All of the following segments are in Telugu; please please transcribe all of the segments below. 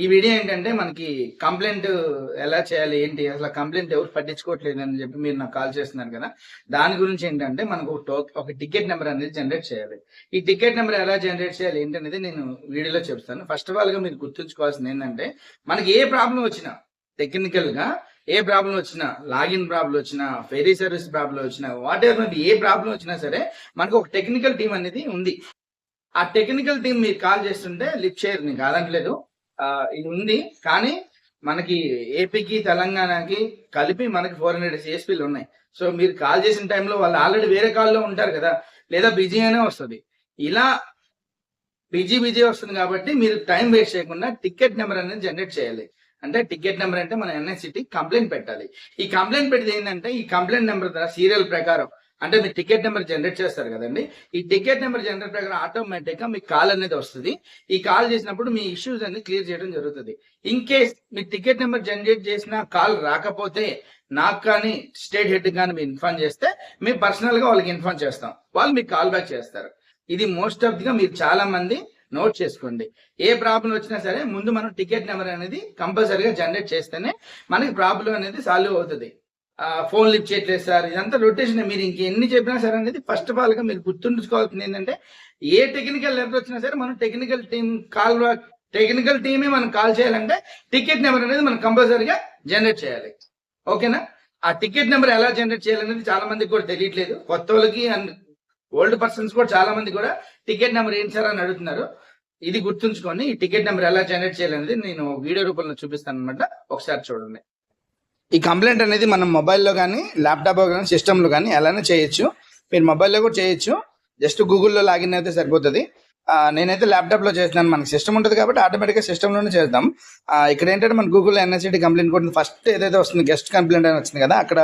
ఈ వీడియో ఏంటంటే మనకి కంప్లైంట్ ఎలా చేయాలి ఏంటి అసలు కంప్లైంట్ ఎవరు పట్టించుకోవట్లేదు అని చెప్పి మీరు నాకు కాల్ చేస్తున్నారు కదా. దాని గురించి ఏంటంటే మనకు ఒక టికెట్ నెంబర్ అనేది జనరేట్ చేయాలి. ఈ టికెట్ నెంబర్ ఎలా జనరేట్ చేయాలి ఏంటి అనేది నేను వీడియోలో చెప్తాను. ఫస్ట్ ఆఫ్ ఆల్ గా మీరు గుర్తుంచుకోవాల్సింది ఏంటంటే మనకి ఏ ప్రాబ్లం వచ్చినా, టెక్నికల్ గా ఏ ప్రాబ్లం వచ్చినా, లాగిన్ ప్రాబ్లం వచ్చినా, ఫెరీ సర్వీస్ ప్రాబ్లం వచ్చినా, వాట్ ఎవర్ ఏ ప్రాబ్లం వచ్చినా సరే మనకు ఒక టెక్నికల్ టీం అనేది ఉంది. ఆ టెక్నికల్ టీం మీరు కాల్ చేస్తుంటే లిఫ్ట్ చేయరు, నేను కాదంటలేదు, ఇది ఉంది. కానీ మనకి ఏపీకి తెలంగాణకి కలిపి మనకి 400 సిఎస్పీలు ఉన్నాయి. సో మీరు కాల్ చేసిన టైంలో వాళ్ళు ఆల్రెడీ వేరే కాల్లో ఉంటారు కదా, లేదా బిజీ అనే వస్తుంది. ఇలా బిజీ వస్తుంది కాబట్టి మీరు టైం వేస్ట్ చేయకుండా టికెట్ నెంబర్ అనేది జనరేట్ చేయాలి. అంటే టికెట్ నెంబర్ అంటే మన ఎన్ఐసిటీ కంప్లైంట్ పెట్టాలి. ఈ కంప్లైంట్ పెట్టేది ఏంటంటే ఈ కంప్లైంట్ నెంబర్ ద్వారా సీరియల్ ప్రకారం అంటే మీరు టికెట్ నెంబర్ జనరేట్ చేస్తారు కదండి. ఈ టికెట్ నెంబర్ జనరేట్ ప్రకారం ఆటోమేటిక్ గా మీకు కాల్ అనేది వస్తుంది. ఈ కాల్ చేసినప్పుడు మీ ఇష్యూస్ అన్ని క్లియర్ చేయడం జరుగుతుంది. In case me ticket number generate చేసిన కాల్ రాకపోతే నాకు కానీ స్టేట్ హెడ్ కానీ మీరు ఇన్ఫార్మ్ చేస్తే మేము పర్సనల్ గా వాళ్ళకి ఇన్ఫార్మ్ చేస్తాం. వాళ్ళు మీకు కాల్ బ్యాక్ చేస్తారు. ఇది మోస్ట్ ఆఫ్ గా మీరు చాలా మంది నోట్ చేసుకోండి. ఏ ప్రాబ్లం వచ్చినా సరే ముందు మనం టికెట్ నెంబర్ అనేది కంపల్సరీగా జనరేట్ చేస్తేనే మనకి ప్రాబ్లం అనేది సాల్వ్ అవుతుంది. ఫోన్ లిఫ్ట్ చేయట్లేదు సార్, ఇదంతా రొటేషన్. మీరు ఇంకెన్ని చెప్పినా సరే అనేది ఫస్ట్ ఆఫ్ ఆల్ గా మీరు గుర్తుంచుకోవాల్సింది ఏంటంటే ఏ టెక్నికల్ లెటర్ వచ్చినా సరే మనం టెక్నికల్ టీమే మనం కాల్ చేయాలంటే టికెట్ నెంబర్ అనేది మనం కంపల్సరీగా జనరేట్ చేయాలి. ఓకేనా? ఆ టికెట్ నెంబర్ ఎలా జనరేట్ చేయాలనేది చాలా మందికి కూడా తెలియట్లేదు. కొత్త వాళ్ళకి అండ్ ఓల్డ్ పర్సన్స్ కూడా చాలా మంది కూడా టికెట్ నెంబర్ ఏంటి సార్ అని అడుగుతున్నారు. ఇది గుర్తుంచుకొని ఈ టికెట్ నెంబర్ ఎలా జనరేట్ చేయాలనేది నేను వీడియో రూపంలో చూపిస్తాను అనమాట. ఒకసారి చూడండి. ఈ కంప్లైంట్ అనేది మనం మొబైల్లో కానీ ల్యాప్టాప్ కానీ సిస్టంలో కానీ ఎలానే చేయొచ్చు. మీరు మొబైల్లో కూడా చేయొచ్చు, జస్ట్ గూగుల్లో లాగిన్ అయితే సరిపోతుంది. నేనైతే ల్యాప్టాప్ లో చేస్తున్నాను. మనకి సిస్టమ్ ఉంటుంది కాబట్టి ఆటోమేటిక్గా సిస్టంలోనే చేద్దాం. ఇక్కడ ఏంటంటే మన గూగుల్ ఎన్ఐసిటీ కంప్లైంట్ కొట్టింది, ఫస్ట్ ఏదైతే వస్తుంది గెస్ట్ కంప్లైంట్ అని వచ్చింది కదా, అక్కడ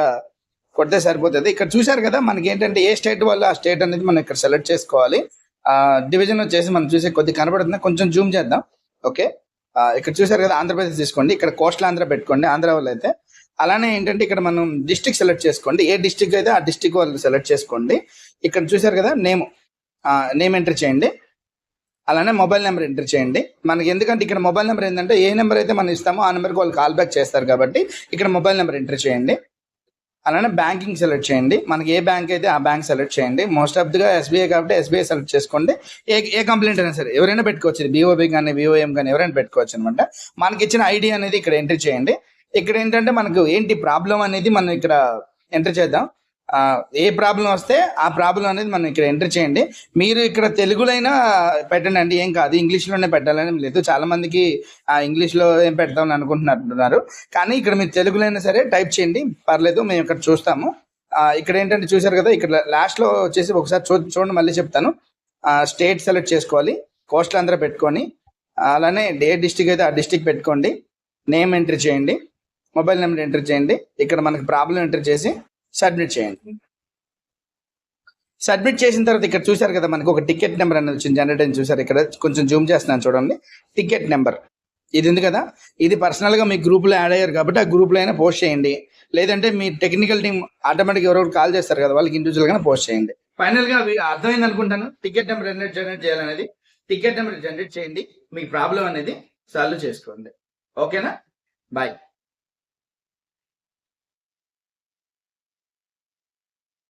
కొడితే సరిపోతుంది. ఇక్కడ చూసారు కదా, మనకి ఏంటంటే ఏ స్టేట్ వాళ్ళు ఆ స్టేట్ అనేది మనం ఇక్కడ సెలెక్ట్ చేసుకోవాలి. డివిజన్ వచ్చేసి మనం చూసే కొద్ది కనబడుతుంది, కొంచెం జూమ్ చేద్దాం. ఓకే, ఇక్కడ చూసారు కదా, ఆంధ్రప్రదేశ్ తీసుకోండి. ఇక్కడ కోస్టల్ ఆంధ్ర పెట్టుకోండి, ఆంధ్ర వాళ్ళు అయితే. అలానే ఏంటంటే ఇక్కడ మనం డిస్ట్రిక్ట్ సెలెక్ట్ చేసుకోండి. ఏ డిస్ట్రిక్ట్ అయితే ఆ డిస్ట్రిక్ట్ వాళ్ళు సెలెక్ట్ చేసుకోండి. ఇక్కడ చూసారు కదా, నేమ్ ఎంటర్ చేయండి. అలానే మొబైల్ నెంబర్ ఎంటర్ చేయండి. మనకి ఎందుకంటే ఇక్కడ మొబైల్ నెంబర్ ఏంటంటే ఏ నెంబర్ అయితే మనం ఇస్తామో ఆ నెంబర్కి వాళ్ళు కాల్ బ్యాక్ చేస్తారు కాబట్టి ఇక్కడ మొబైల్ నెంబర్ ఎంటర్ చేయండి. అలానే బ్యాంకింగ్ సెలెక్ట్ చేయండి. మనకి ఏ బ్యాంక్ అయితే ఆ బ్యాంక్ సెలెక్ట్ చేయండి. మోస్ట్ ఆఫ్ గా ఎస్బీఐ కాబట్టి ఎస్బీఐ సెలెక్ట్ చేసుకోండి. ఏ కంప్లైంట్ అయినా సరే ఎవరైనా పెట్టుకోవచ్చు, బీఓబీ కానీ బీఓఎం కానీ ఎవరైనా పెట్టుకోవచ్చు అనమాట. మనకి ఇచ్చిన ఐడి అనేది ఇక్కడ ఎంటర్ చేయండి. ఇక్కడ ఏంటంటే మనకు ఏంటి ప్రాబ్లం అనేది మనం ఇక్కడ ఎంటర్ చేద్దాం. ఏ ప్రాబ్లం వస్తే ఆ ప్రాబ్లం అనేది మనం ఇక్కడ ఎంటర్ చేయండి. మీరు ఇక్కడ తెలుగులైనా పెట్టండి అండి, ఏం కాదు. ఇంగ్లీష్లోనే పెట్టాలని లేదు, చాలా మందికి ఇంగ్లీష్లో ఏం పెడతామని అనుకుంటున్నారు. కానీ ఇక్కడ మీరు తెలుగులైనా సరే టైప్ చేయండి, పర్లేదు, మేము ఇక్కడ చూస్తాము. ఇక్కడ ఏంటంటే చూసారు కదా, ఇక్కడ లాస్ట్లో వచ్చేసి ఒకసారి చూడండి, మళ్ళీ చెప్తాను. స్టేట్ సెలెక్ట్ చేసుకోవాలి, కోస్టల్ ఆంధ్ర పెట్టుకొని, అలానే ఏ డిస్టిక్ అయితే ఆ డిస్టిక్ పెట్టుకోండి. నేమ్ ఎంటర్ చేయండి, మొబైల్ నెంబర్ ఎంటర్ చేయండి. ఇక్కడ మనకి ప్రాబ్లం ఎంటర్ చేసి సబ్మిట్ చేయండి. సబ్మిట్ చేసిన తర్వాత ఇక్కడ చూసారు కదా, మనకి ఒక టికెట్ నెంబర్ అనేది వచ్చింది, జనరేట్ అని చూసారు. ఇక్కడ కొంచెం జూమ్ చేస్తున్నాను చూడండి. టికెట్ నెంబర్ ఇది ఉంది కదా, ఇది పర్సనల్గా మీ గ్రూప్లో యాడ్ అయ్యారు కాబట్టి ఆ గ్రూప్లో అయినా పోస్ట్ చేయండి. లేదంటే మీ టెక్నికల్ టీం ఆటోమేటిక్ ఎవరెవరు కాల్ చేస్తారు కదా, వాళ్ళకి ఇండివిజువల్గానే పోస్ట్ చేయండి. ఫైనల్గా అర్థమైంది అనుకుంటాను. టికెట్ నెంబర్ జనరేట్ చేయాలనేది టికెట్ నెంబర్ జనరేట్ చేయండి, మీ ప్రాబ్లం అనేది సాల్వ్ చేసుకోండి. ఓకేనా? బాయ్.